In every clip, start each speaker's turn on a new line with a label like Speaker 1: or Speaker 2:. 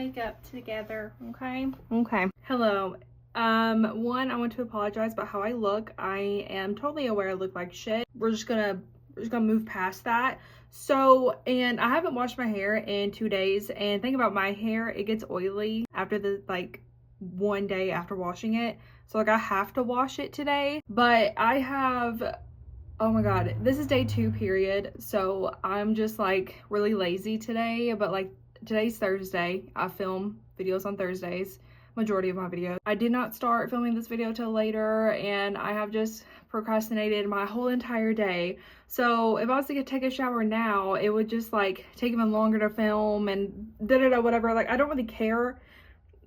Speaker 1: makeup together, okay? Okay. Hello. One, I want to apologize about how I look. I am totally aware I look like shit. We're just gonna move past that. So, and I haven't washed my hair in 2 days, and think about my hair, it gets oily after the, like, 1 day after washing it. So, like, I have to wash it today, but I have, oh my god, this is day 2 period. So I'm just like really lazy today, but like today's Thursday. I film videos on Thursdays, majority of my videos. I did not start filming this video till later, and I have just procrastinated my whole entire day. So if I was to take a shower now, it would just like take even longer to film and whatever. Like, I don't really care.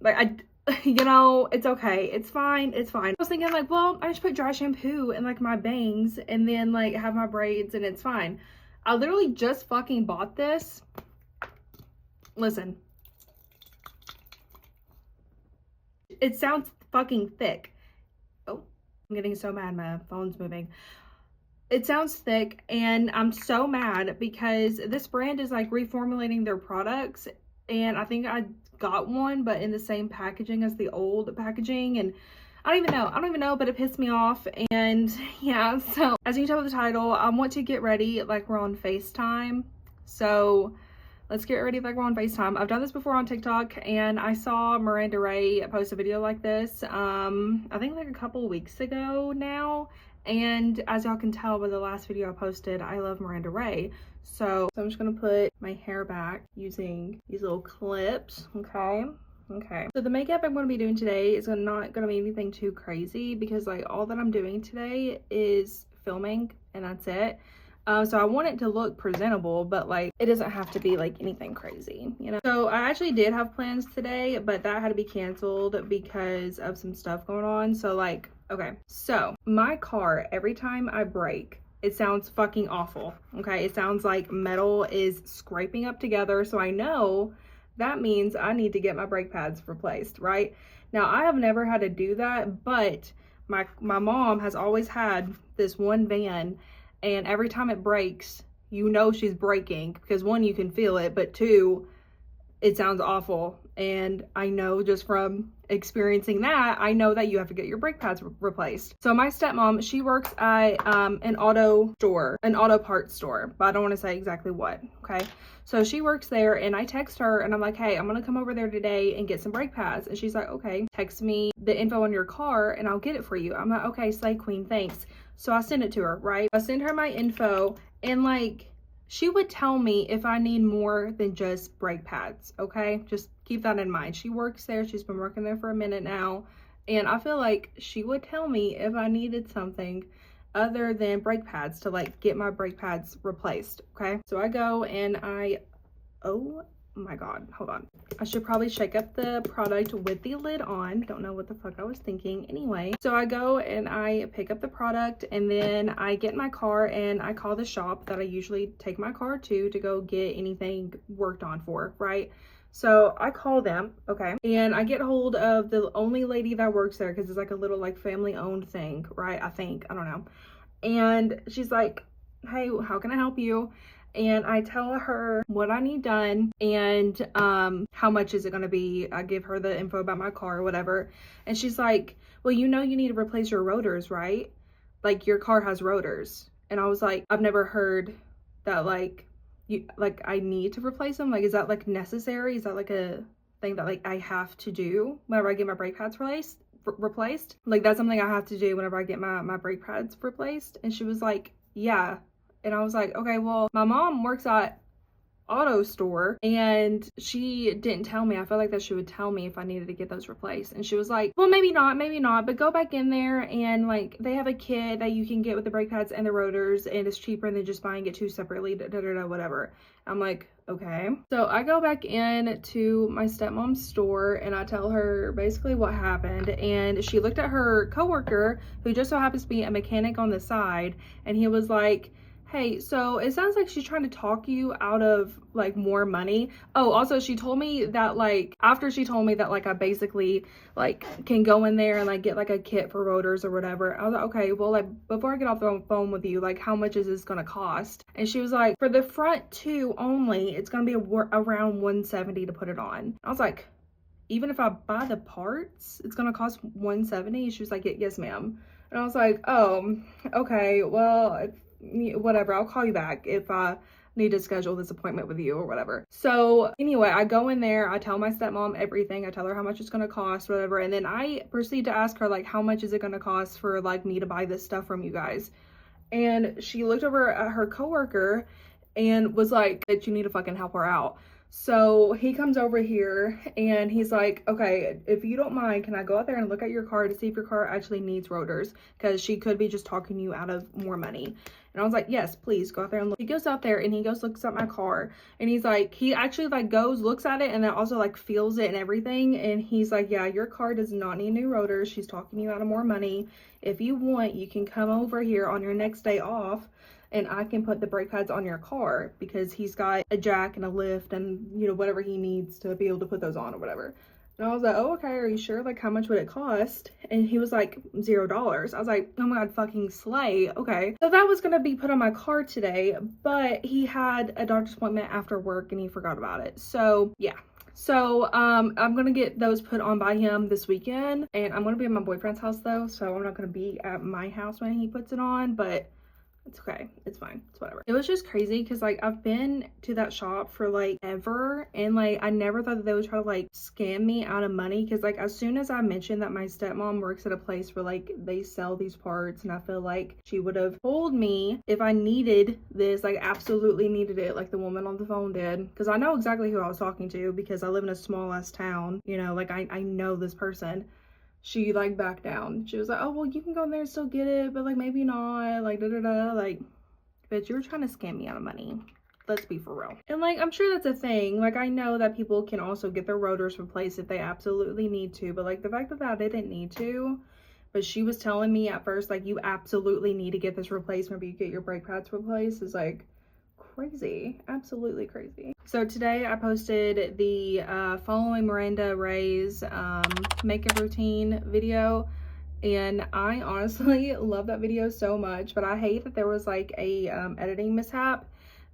Speaker 1: Like, you know, it's okay. It's fine. It's fine. I was thinking like, well, I just put dry shampoo in like my bangs and then like have my braids and it's fine. I literally just fucking bought this. Listen. It sounds fucking thick. Oh, I'm getting so mad. My phone's moving. It sounds thick, and I'm so mad because this brand is like reformulating their products, and I think I got one but in the same packaging as the old packaging, and I don't even know, but it pissed me off. And yeah, so as you can tell by the title, I want to get ready like we're on FaceTime. So let's get ready like we're on FaceTime. I've done this before on TikTok, and I saw Miranda Ray post a video like this I think like a couple of weeks ago now. And as y'all can tell by the last video I posted, I love Miranda Ray. So I'm just gonna put my hair back using these little clips, okay? Okay. So the makeup I'm gonna be doing today is not gonna be anything too crazy because like all that I'm doing today is filming and that's it. So I want it to look presentable, but like it doesn't have to be like anything crazy, you know? So I actually did have plans today, but that had to be canceled because of some stuff going on. So like, okay, so my car, every time I brake, it sounds fucking awful, okay? It sounds like metal is scraping up together. So I know that means I need to get my brake pads replaced, right? Now I have never had to do that, but my mom has always had this one van, and every time it breaks, you know she's braking because one, you can feel it, but two, it sounds awful. And I know just from experiencing that, I know that you have to get your brake pads replaced. So my stepmom, she works at an auto parts store, but I don't want to say exactly what, okay? So she works there, and I text her and I'm like, hey, I'm gonna come over there today and get some brake pads. And she's like, okay, text me the info on your car and I'll get it for you. I'm like, okay, slay queen, thanks. So I send it to her, right? I send her my info, and like, she would tell me if I need more than just brake pads, okay? Just keep that in mind. She works there. She's been working there for a minute now. And I feel like she would tell me if I needed something other than brake pads to like get my brake pads replaced, okay? So I go and oh my god, hold on. I should probably shake up the product with the lid on. Don't know what the fuck I was thinking. Anyway, so I go and I pick up the product, and then I get in my car and I call the shop that I usually take my car to go get anything worked on for, right? So I call them, okay, and I get hold of the only lady that works there because it's like a little like family owned thing, right? I think, I don't know. And she's like, hey, how can I help you? And I tell her what I need done and how much is it going to be. I give her the info about my car or whatever. And she's like, well, you know, you need to replace your rotors, right? Like, your car has rotors. And I was like, I've never heard that like I need to replace them. Like, is that like necessary? Is that like a thing that like I have to do whenever I get my brake pads replaced? Like, that's something I have to do whenever I get my brake pads replaced. And she was like, yeah. And I was like, okay, well, my mom works at auto store and she didn't tell me. I felt like that she would tell me if I needed to get those replaced. And she was like, well, maybe not, but go back in there and like they have a kit that you can get with the brake pads and the rotors, and it's cheaper than just buying it two separately, whatever. I'm like, okay. So I go back in to my stepmom's store and I tell her basically what happened, and she looked at her coworker who just so happens to be a mechanic on the side, and he was like, hey, so it sounds like she's trying to talk you out of like more money. Oh, also she told me that like after she told me that like I basically like can go in there and like get like a kit for rotors or whatever, I was like, okay, well, like before I get off the phone with you, like how much is this gonna cost? And she was like, for the front two only, it's gonna be around 170 to put it on. I was like, even if I buy the parts, it's gonna cost 170? She was like, yes ma'am. And I was like, oh, okay, well, whatever, I'll call you back if I need to schedule this appointment with you or whatever. So anyway, I go in there, I tell my stepmom everything, I tell her how much it's gonna cost, whatever, and then I proceed to ask her like, how much is it gonna cost for like me to buy this stuff from you guys? And she looked over at her coworker and was like, that you need to fucking help her out. So he comes over here and he's like, okay, if you don't mind, can I go out there and look at your car to see if your car actually needs rotors? Because she could be just talking you out of more money. And I was like, yes, please go out there and look. He goes out there and he goes, looks at my car. And he's like, he actually like goes, looks at it and then also like feels it and everything. And he's like, yeah, your car does not need new rotors. She's talking you out of more money. If you want, you can come over here on your next day off and I can put the brake pads on your car, because he's got a jack and a lift and, you know, whatever he needs to be able to put those on or whatever. And I was like, oh, okay, are you sure? Like, how much would it cost? And he was like, $0. I was like, oh my God, fucking slay. Okay. So that was going to be put on my car today, but he had a doctor's appointment after work and he forgot about it. So yeah. So I'm gonna get those put on by him this weekend, and I'm gonna be at my boyfriend's house though, so I'm not gonna be at my house when he puts it on, but it's okay, it's fine, it's whatever. It was just crazy because like I've been to that shop for like ever, and like I never thought that they would try to like scam me out of money, because like as soon as I mentioned that my stepmom works at a place where like they sell these parts, and I feel like she would have told me if I needed this, like absolutely needed it, like the woman on the phone did, because I know exactly who I was talking to because I live in a small ass town, you know, like I know this person. She like backed down. She was like, oh, well, you can go in there and still get it, but like maybe not, like da-da-da. Like, bitch, you were trying to scam me out of money. Let's be for real. And like, I'm sure that's a thing. Like, I know that people can also get their rotors replaced if they absolutely need to, but like the fact that I didn't need to, but she was telling me at first, like, you absolutely need to get this replaced whenever you get your brake pads replaced, is like crazy. Absolutely crazy. So today I posted the following Miranda Ray's makeup routine video, and I honestly love that video so much, but I hate that there was like a editing mishap,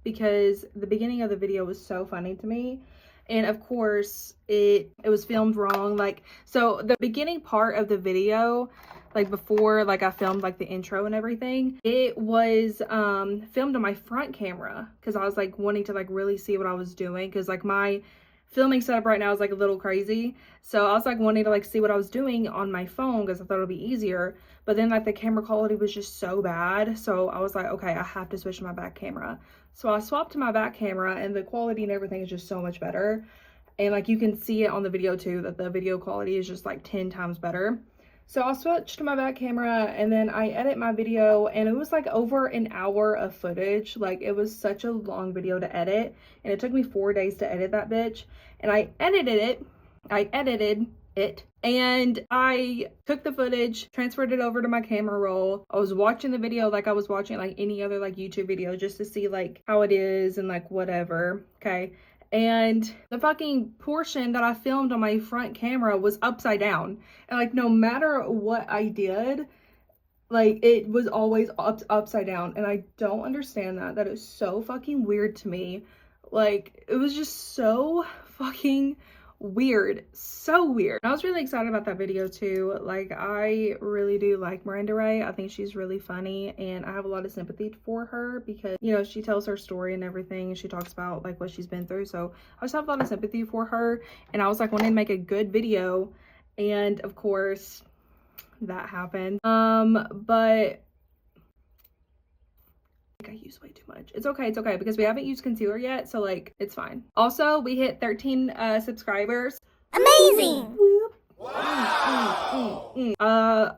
Speaker 1: because the beginning of the video was so funny to me. And of course it was filmed wrong. Like, so the beginning part of the video, like before like I filmed like the intro and everything, it was filmed on my front camera, because I was like wanting to like really see what I was doing, because like my filming setup right now is like a little crazy, so I was like wanting to like see what I was doing on my phone because I thought it would be easier. But then like the camera quality was just so bad, so I was like, okay, I have to switch to my back camera. So I swapped to my back camera, and the quality and everything is just so much better. And like you can see it on the video too, that the video quality is just like 10 times better. So I'll switch to my back camera, and then I edit my video, and it was like over an hour of footage. Like, it was such a long video to edit, and it took me 4 days to edit that bitch. And I edited it, and I took the footage, transferred it over to my camera roll. I was watching the video like I was watching like any other like YouTube video, just to see like how it is and like whatever, okay? And the fucking portion that I filmed on my front camera was upside down. And like, no matter what I did, like it was always upside down. And I don't understand that. That is so fucking weird to me. Like, it was just so fucking weird. So weird. I was really excited about that video too. Like, I really do like Miranda Ray. I think she's really funny, and I have a lot of sympathy for her because, you know, she tells her story and everything, and she talks about like what she's been through. So I just have a lot of sympathy for her, and I was like wanting to make a good video, and of course that happened. But I use way too much. It's okay because we haven't used concealer yet, so like it's fine. Also, we hit 13 subscribers.
Speaker 2: Amazing!
Speaker 1: Wow!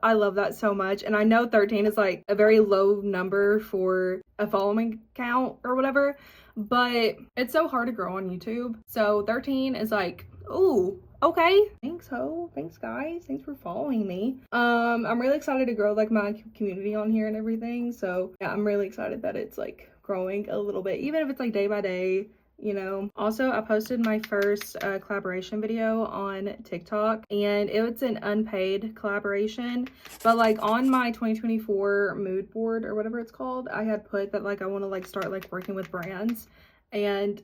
Speaker 1: I love that so much, and I know 13 is like a very low number for a following count or whatever, but it's so hard to grow on YouTube. So 13 is like, ooh, Okay, thanks ho, thanks guys, thanks for following me. I'm really excited to grow like my community on here and everything, so yeah, I'm really excited that it's like growing a little bit, even if it's like day by day, you know. Also, I posted my first collaboration video on TikTok, and it was an unpaid collaboration, but like on my 2024 mood board or whatever it's called, I had put that like I want to like start like working with brands, and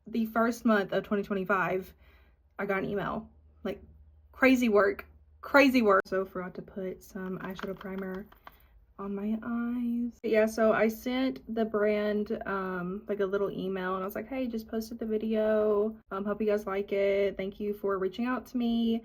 Speaker 1: the first month of 2025 I got an email. Like, crazy work. Crazy work. So forgot to put some eyeshadow primer on my eyes. But yeah, so I sent the brand like a little email, and I was like, hey, just posted the video. Hope you guys like it. Thank you for reaching out to me.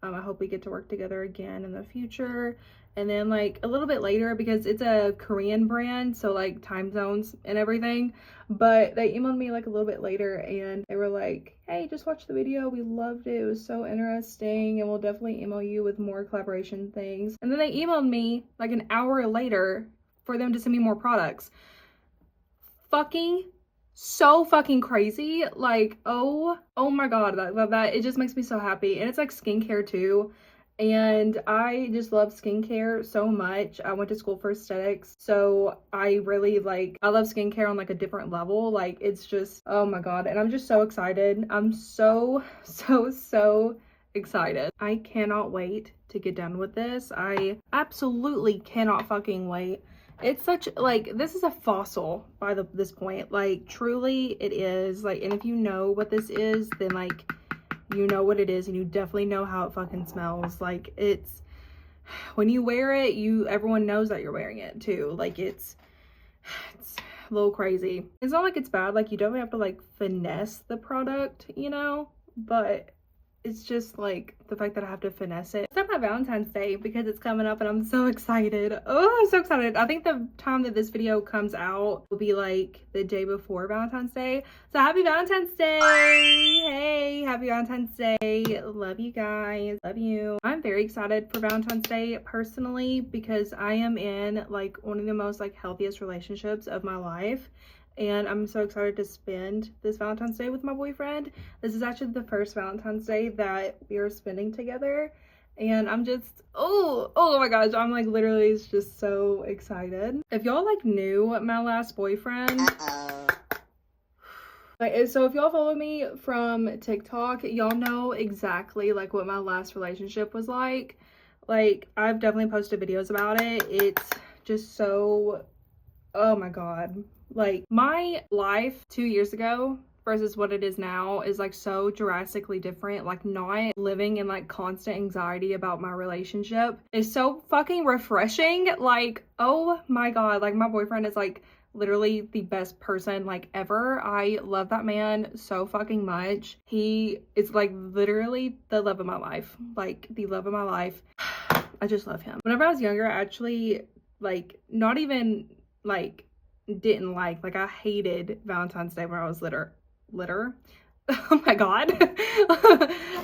Speaker 1: I hope we get to work together again in the future. And then like a little bit later, because it's a Korean brand, so like time zones and everything, but they emailed me like a little bit later, and they were like, hey, just watch the video, we loved it, it was so interesting, and we'll definitely email you with more collaboration things. And then they emailed me like an hour later for them to send me more products. So fucking crazy. Like, oh my god, that it just makes me so happy. And it's like skincare too, and I just love skincare so much. I went to school for aesthetics, so I really like, I love skincare on like a different level. Like, it's just, oh my god, and I'm just so excited. I'm so excited. I cannot wait to get done with this. I absolutely cannot fucking wait. It's such like, this is a fossil by this point, like truly it is. Like, and if you know what this is, then like you know what it is, and you definitely know how it fucking smells. Like, it's, when you wear it, everyone knows that you're wearing it too. Like, it's a little crazy. It's not like it's bad, like you definitely have to like finesse the product, you know, but it's just like the fact that I have to finesse it. It's not my Valentine's Day because it's coming up, and I'm so excited. Oh, I'm so excited. I think the time that this video comes out will be like the day before Valentine's Day. So happy Valentine's Day. Hey, happy Valentine's Day. Love you guys. Love you. I'm very excited for Valentine's Day personally, because I am in like one of the most like healthiest relationships of my life. And I'm so excited to spend this Valentine's Day with my boyfriend. This is actually the first Valentine's Day that we are spending together. And I'm just, oh my gosh, I'm like literally just so excited. If y'all like knew my last boyfriend, like, so if y'all follow me from TikTok, y'all know exactly like what my last relationship was like. Like, I've definitely posted videos about it. It's just so, oh my god. Like, my life 2 years ago versus what it is now is like so drastically different. Like, not living in like constant anxiety about my relationship is so fucking refreshing. Like, oh my god, like my boyfriend is like literally the best person like ever. I love that man so fucking much. He is like literally the love of my life. Like, the love of my life. I just love him. Whenever I was younger, I actually like not even like didn't like I hated Valentine's Day when I was litter. Oh my god.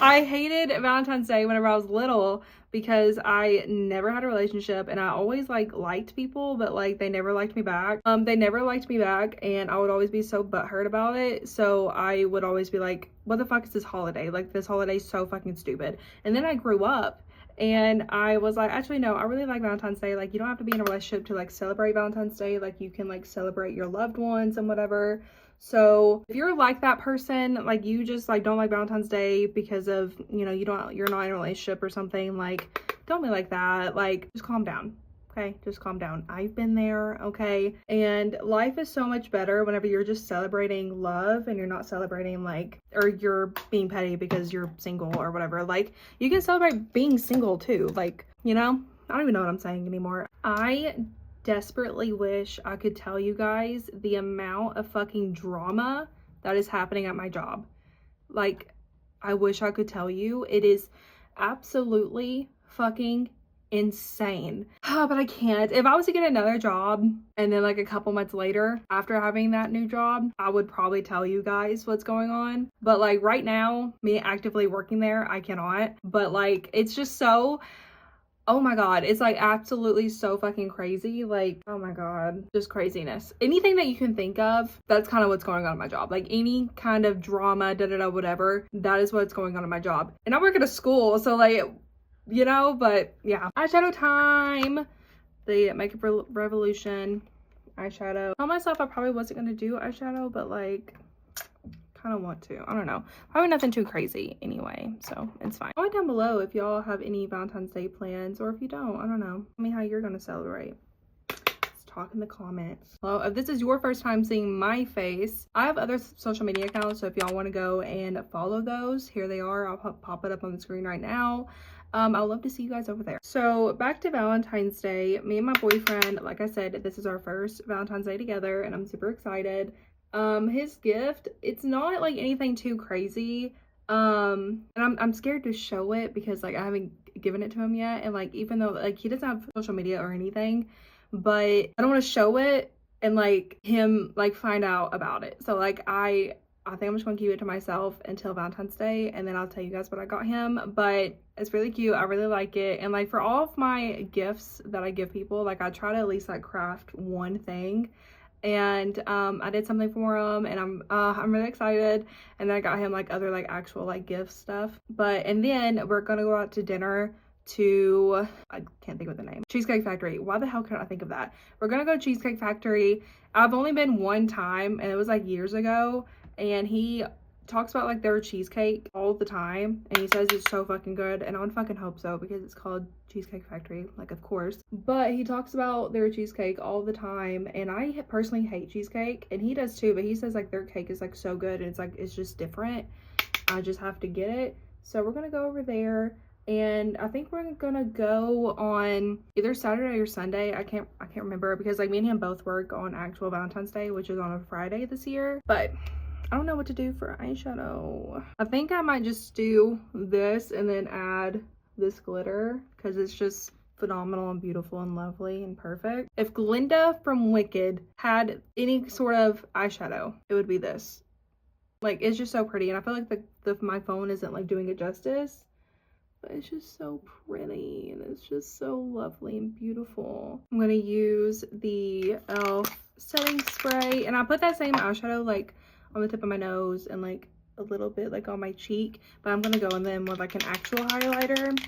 Speaker 1: I hated Valentine's Day whenever I was little because I never had a relationship, and I always like liked people, but like they never liked me back. They never liked me back, and I would always be so butthurt about it. So I would always be like, what the fuck is this holiday? Like, this holiday is so fucking stupid. And then I grew up, and I was like, actually, no, I really like Valentine's Day. Like, you don't have to be in a relationship to like celebrate Valentine's Day. Like, you can like celebrate your loved ones and whatever. So if you're like that person, like you just like don't like Valentine's Day because of, you know, you're not in a relationship or something, like don't be like that. Like, just calm down. Okay, just calm down. I've been there, okay? And life is so much better whenever you're just celebrating love, and you're not celebrating like, or you're being petty because you're single or whatever. Like, you can celebrate being single too. Like, you know, I don't even know what I'm saying anymore. I desperately wish I could tell you guys the amount of fucking drama that is happening at my job. Like, I wish I could tell you. It is absolutely fucking insane. But I can't. If I was to get another job and then like a couple months later after having that new job, I would probably tell you guys what's going on. But like right now, me actively working there, I cannot. But like, it's just so, Oh my god, it's like absolutely so fucking crazy. Like, oh my god, just craziness. Anything that you can think of, that's kind of what's going on in my job. Like any kind of drama, whatever, that is what's going on in my job. And I work at a school, so like, you know, but yeah. Eyeshadow time. The Makeup Revolution eyeshadow. I told myself I probably wasn't gonna do eyeshadow, but like, kind of want to. I don't know. Probably nothing too crazy anyway, so it's fine. Comment down below if y'all have any Valentine's Day plans, or if you don't, I don't know. Tell me how you're gonna celebrate. Let's talk in the comments. Well, if this is your first time seeing my face, I have other social media accounts, so if y'all want to go and follow those, here they are. I'll pop it up on the screen right now. I'd love to see you guys over there. So back to Valentine's Day. Me and my boyfriend, like I said, this is our first Valentine's Day together, and I'm super excited. His gift, it's not like anything too crazy. And I'm scared to show it because like I haven't given it to him yet, and like even though like he doesn't have social media or anything, but I don't want to show it and like him like find out about it. So like I think I'm just gonna keep it to myself until Valentine's Day, and then I'll tell you guys what I got him. But it's really cute. I really like it. And like for all of my gifts that I give people, like I try to at least like craft one thing. And I did something for him, and I'm really excited. And then I got him like other like actual like gift stuff. And then we're gonna go out to dinner to, I can't think of the name, Cheesecake Factory. Why the hell could I think of that? We're gonna go to Cheesecake Factory. I've only been one time, and it was like years ago, and he talks about like their cheesecake all the time, and he says it's so fucking good, and I would fucking hope so because it's called Cheesecake Factory, like of course. But he talks about their cheesecake all the time, and I personally hate cheesecake, and he does too, but he says like their cake is like so good, and it's like it's just different. I just have to get it. So we're gonna go over there, and I think we're gonna go on either Saturday or Sunday. I can't remember because like me and him both work on actual Valentine's Day, which is on a Friday this year. But I don't know what to do for eyeshadow. I think I might just do this and then add this glitter because it's just phenomenal and beautiful and lovely and perfect. If Glinda from Wicked had any sort of eyeshadow, it would be this. Like, it's just so pretty, and I feel like my phone isn't like doing it justice, but it's just so pretty, and it's just so lovely and beautiful. I'm gonna use the e.l.f. setting spray, and I put that same eyeshadow like on the tip of my nose and like a little bit like on my cheek, but I'm gonna go in them with like an actual highlighter.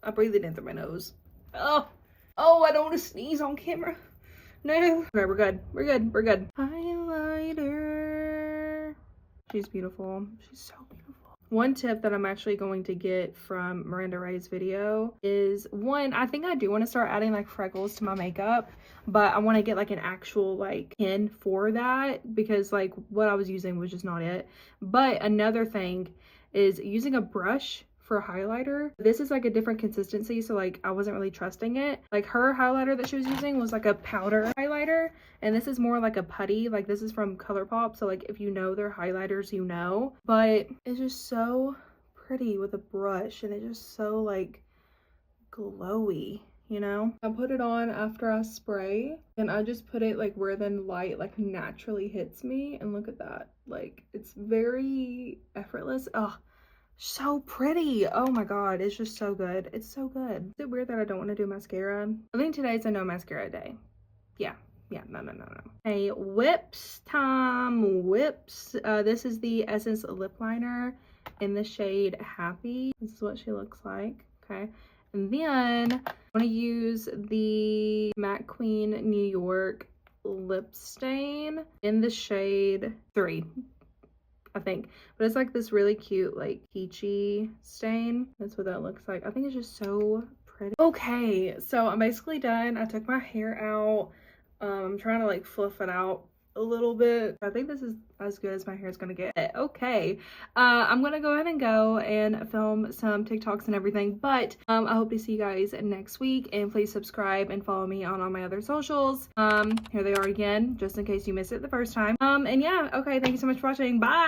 Speaker 1: I breathed it in through my nose. Oh, I don't want to sneeze on camera. No. Okay, we're good. Highlighter. She's beautiful. She's so beautiful. One tip that I'm actually going to get from Miranda Ray's video is, one, I think I do want to start adding like freckles to my makeup, but I want to get like an actual like pen for that because like what I was using was just not it. But another thing is using a brush for highlighter. This is like a different consistency, so like I wasn't really trusting it. Like her highlighter that she was using was like a powder highlighter, and this is more like a putty. Like this is from ColourPop, so like if you know their highlighters, you know. But it's just so pretty with a brush, and it's just so like glowy, you know. I put it on after I spray, and I just put it like where the light like naturally hits me, and look at that. Like it's very effortless. Oh, so pretty. Oh my god, it's just so good. It's so good. Is it weird that I don't want to do mascara? I think today's a no mascara day. Yeah, no. Hey, whips time. Whips. This is the Essence lip liner in the shade Happy. This is what she looks like. Okay, and then I'm gonna use the Matte Queen New York lip stain in the shade 3, I think, but it's like this really cute like peachy stain. That's what that looks like. I think it's just so pretty. Okay, so I'm basically done. I took my hair out. I'm trying to like fluff it out a little bit. I think this is as good as my hair is gonna get. Okay, I'm gonna go ahead and go and film some TikToks and everything, but I hope to see you guys next week, and please subscribe and follow me on all my other socials. Here they are again, just in case you missed it the first time. And yeah, okay, thank you so much for watching. Bye.